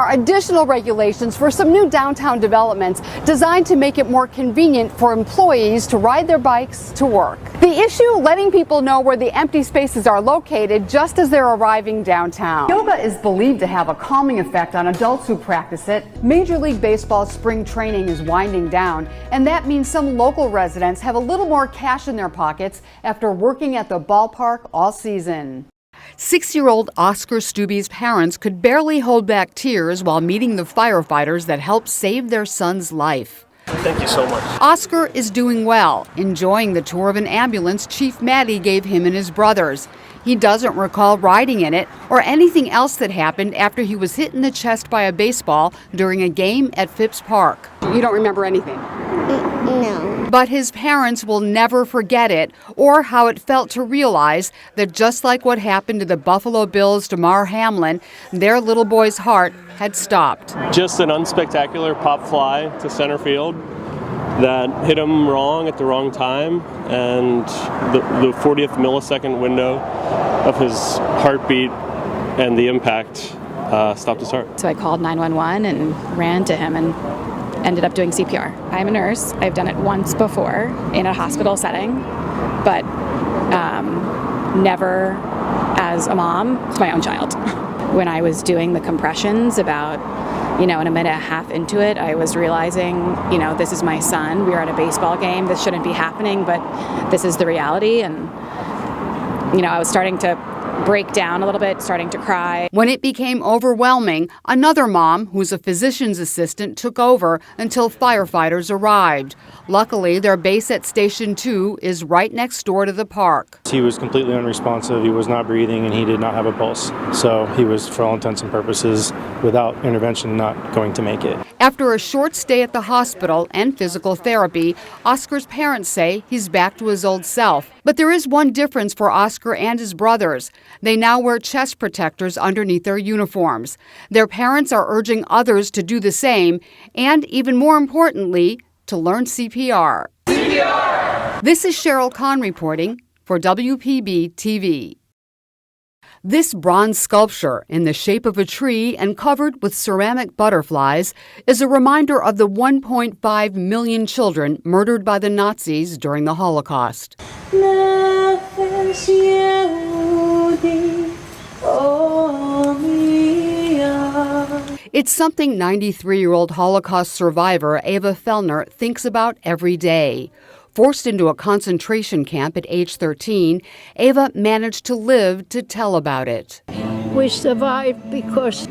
are additional regulations for some new downtown developments designed to make it more convenient for employees to ride their bikes to work. The issue, letting people know where the empty spaces are located just as they're arriving downtown. Yoga is believed to have a calming effect on adults who practice it. Major League Baseball spring training is winding down, and that means some local residents have a little more cash in their pockets after working at the ballpark all season. 6-year-old Oscar Stubbe's parents could barely hold back tears while meeting the firefighters that helped save their son's life. Thank you so much. Oscar is doing well, enjoying the tour of an ambulance Chief Maddie gave him and his brothers. He doesn't recall riding in it or anything else that happened after he was hit in the chest by a baseball during a game at Phipps Park. You don't remember anything? No. But his parents will never forget it or how it felt to realize that just like what happened to the Buffalo Bills' Damar Hamlin, their little boy's heart had stopped. Just an unspectacular pop fly to center field that hit him wrong at the wrong time, and the 40th millisecond window of his heartbeat and the impact stopped his heart. So I called 911 and ran to him and ended up doing CPR. I'm a nurse. I've done it once before in a hospital setting, but never as a mom to my own child. When I was doing the compressions about, in a minute and a half into it, I was realizing, this is my son. We are at a baseball game. This shouldn't be happening, but this is the reality. And, I was starting to break down a little bit, starting to cry. When it became overwhelming, another mom, who's a physician's assistant, took over until firefighters arrived. Luckily, their base at Station 2 is right next door to the park. He was completely unresponsive. He was not breathing, and he did not have a pulse. So he was, for all intents and purposes, without intervention, not going to make it. After a short stay at the hospital and physical therapy, Oscar's parents say he's back to his old self. But there is one difference for Oscar and his brothers. They now wear chest protectors underneath their uniforms. Their parents are urging others to do the same, and even more importantly, to learn CPR. CPR! This is Sheryl Kahn reporting for WPB TV. This bronze sculpture, in the shape of a tree and covered with ceramic butterflies, is a reminder of the 1.5 million children murdered by the Nazis during the Holocaust. It's something 93-year-old Holocaust survivor Eva Fellner thinks about every day. Forced into a concentration camp at age 13, Eva managed to live to tell about it. We survived because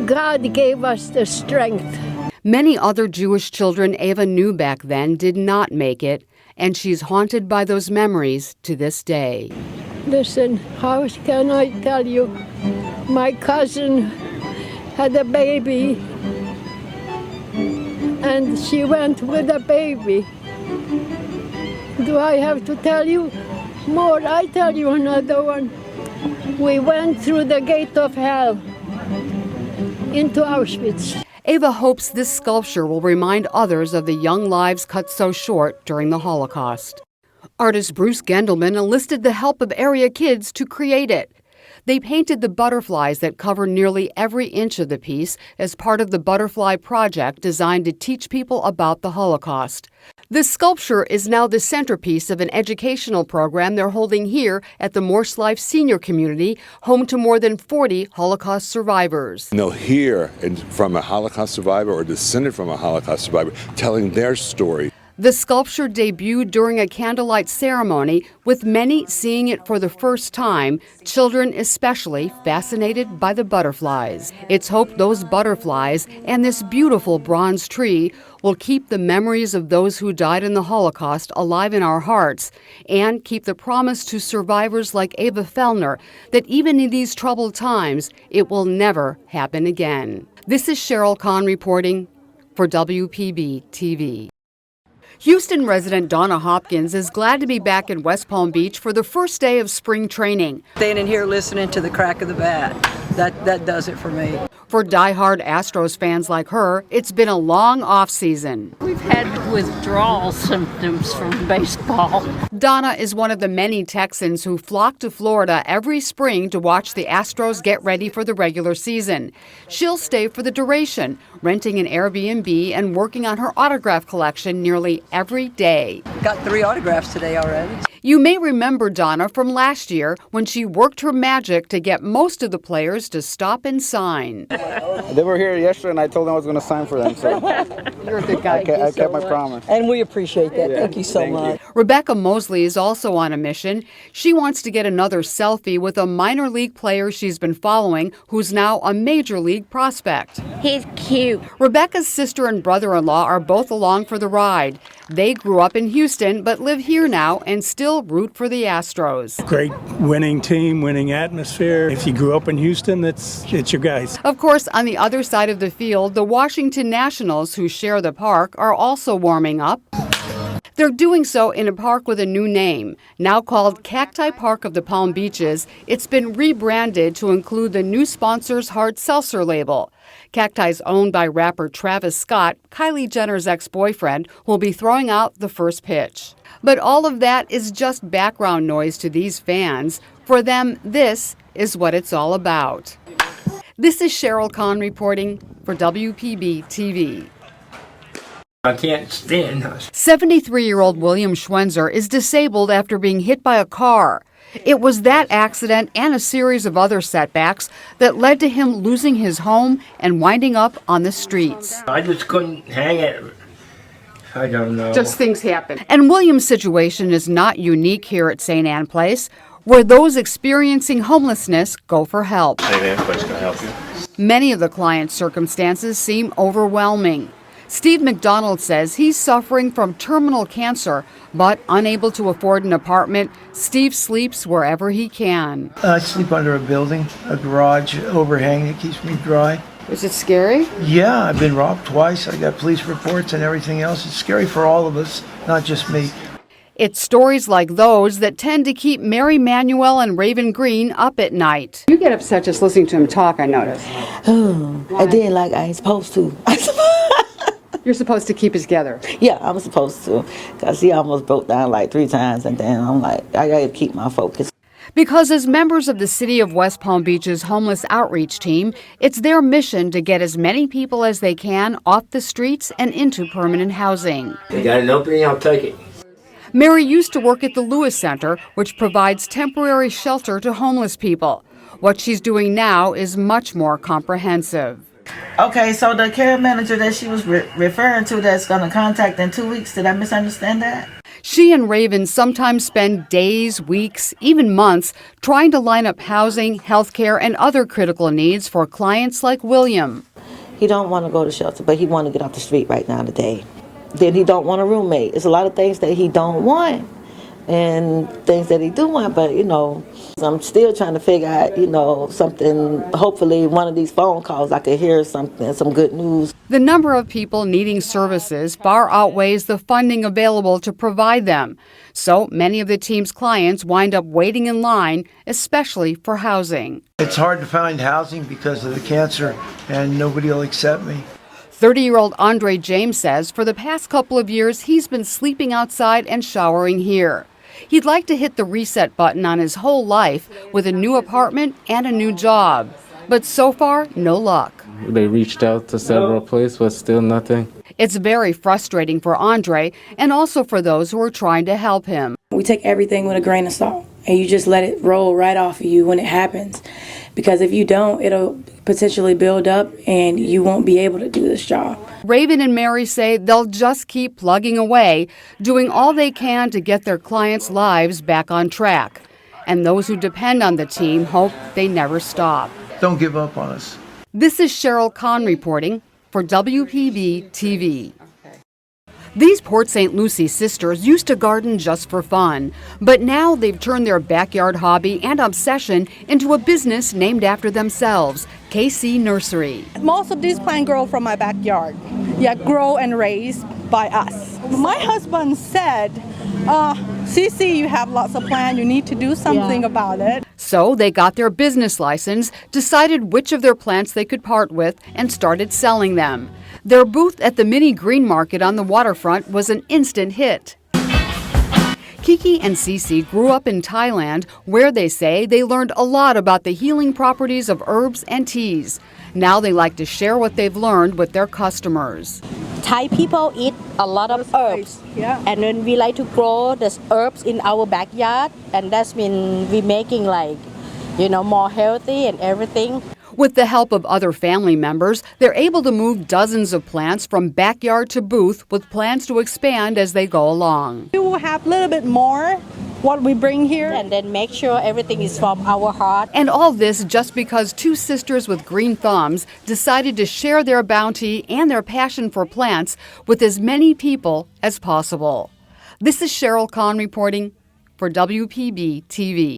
God gave us the strength. Many other Jewish children Eva knew back then did not make it, and she's haunted by those memories to this day. Listen, how can I tell you? My cousin had a baby, and she went with the baby. Do I have to tell you more? I tell you another one. We went through the gate of hell into Auschwitz. Eva hopes this sculpture will remind others of the young lives cut so short during the Holocaust. Artist Bruce Gendelman enlisted the help of area kids to create it. They painted the butterflies that cover nearly every inch of the piece as part of the Butterfly Project designed to teach people about the Holocaust. The sculpture is now the centerpiece of an educational program they're holding here at the Morse Life Senior Community, home to more than 40 Holocaust survivors. And they'll hear from a Holocaust survivor or descendant from a Holocaust survivor telling their story. The sculpture debuted during a candlelight ceremony, with many seeing it for the first time, children especially fascinated by the butterflies. It's hoped those butterflies and this beautiful bronze tree will keep the memories of those who died in the Holocaust alive in our hearts and keep the promise to survivors like Eva Fellner that even in these troubled times, it will never happen again. This is Sheryl Kahn reporting for WPB TV. Houston resident Donna Hopkins is glad to be back in West Palm Beach for the first day of spring training. Standing here listening to the crack of the bat. That does it for me. For diehard Astros fans like her, it's been a long offseason. We've had withdrawal symptoms from baseball. Donna is one of the many Texans who flock to Florida every spring to watch the Astros get ready for the regular season. She'll stay for the duration, renting an Airbnb and working on her autograph collection nearly every day. Got 3 autographs today already. You may remember Donna from last year when she worked her magic to get most of the players to stop and sign. They were here yesterday and I told them I was going to sign for them. So You're a good guy. I kept my promise. And we appreciate that. Thank you so much. Rebecca Mosley is also on a mission. She wants to get another selfie with a minor league player she's been following who's now a major league prospect. He's cute. Rebecca's sister and brother-in-law are both along for the ride. They grew up in Houston but live here now and still root for the Astros. Great winning team, winning atmosphere. If you grew up in Houston, it's your guys. Of course, on the other side of the field, the Washington Nationals, who share the park, are also warming up. They're doing so in a park with a new name. Now called Cacti Park of the Palm Beaches, it's been rebranded to include the new sponsor's hard seltzer label. Cacti is owned by rapper Travis Scott, Kylie Jenner's ex-boyfriend, who will be throwing out the first pitch. But all of that is just background noise to these fans. For them, this is what it's all about. This is Sheryl Kahn reporting for WPB TV. I can't stand us. 73-year-old William Schwenzer is disabled after being hit by a car. It was that accident and a series of other setbacks that led to him losing his home and winding up on the streets. I just couldn't hang it. I don't know. Just things happen. And William's situation is not unique here at St. Anne Place, where those experiencing homelessness go for help. St. Anne Place can help you. Many of the client's circumstances seem overwhelming. Steve McDonald says he's suffering from terminal cancer, but unable to afford an apartment, Steve sleeps wherever he can. I sleep under a building, a garage overhang that keeps me dry. Is it scary? Yeah, I've been robbed twice. I got police reports and everything else. It's scary for all of us, not just me. It's stories like those that tend to keep Mary Manuel and Raven Green up at night. You get upset just listening to him talk, I notice. Oh, I did like I ain't supposed to. You're supposed to keep it together. Yeah, I'm supposed to, because he almost broke down like 3 times, and then I'm like, I gotta keep my focus. Because as members of the City of West Palm Beach's homeless outreach team, it's their mission to get as many people as they can off the streets and into permanent housing. They got an opening, I'll take it. Mary used to work at the Lewis Center, which provides temporary shelter to homeless people. What she's doing now is much more comprehensive. Okay, so the care manager that she was referring to that's going to contact in 2 weeks, did I misunderstand that? She and Raven sometimes spend days, weeks, even months trying to line up housing, health care, and other critical needs for clients like William. He don't want to go to shelter, but he want to get off the street right now today. Then he don't want a roommate. It's a lot of things that he don't want and things that he do want, but, you know, I'm still trying to figure out, you know, something. Hopefully one of these phone calls I could hear something, some good news. The number of people needing services far outweighs the funding available to provide them. So many of the team's clients wind up waiting in line, especially for housing. It's hard to find housing because of the cancer, and nobody will accept me. 30-year-old Andre James says for the past couple of years he's been sleeping outside and showering here. He'd like to hit the reset button on his whole life with a new apartment and a new job. But so far, no luck. They reached out to several places, but still nothing. It's very frustrating for Andre and also for those who are trying to help him. We take everything with a grain of salt, and you just let it roll right off of you when it happens. Because if you don't, it'll potentially build up and you won't be able to do this job. Raven and Mary say they'll just keep plugging away, doing all they can to get their clients' lives back on track. And those who depend on the team hope they never stop. Don't give up on us. This is Sheryl Kahn reporting for WPB TV. These Port St. Lucie sisters used to garden just for fun, but now they've turned their backyard hobby and obsession into a business named after themselves, KC Nursery. Most of these plants grow from my backyard. Yeah, grow and raised by us. My husband said, Cece, you have lots of plants, you need to do something about it. So they got their business license, decided which of their plants they could part with, and started selling them. Their booth at the mini green market on the waterfront was an instant hit. Kiki and Cece grew up in Thailand, where they say they learned a lot about the healing properties of herbs and teas. Now they like to share what they've learned with their customers. Thai people eat a lot of herbs, and then we like to grow the herbs in our backyard, and that's mean we making more healthy and everything. With the help of other family members, they're able to move dozens of plants from backyard to booth with plans to expand as they go along. We will have a little bit more what we bring here. And then make sure everything is from our heart. And all this just because two sisters with green thumbs decided to share their bounty and their passion for plants with as many people as possible. This is Sheryl Kahn reporting for WPB TV.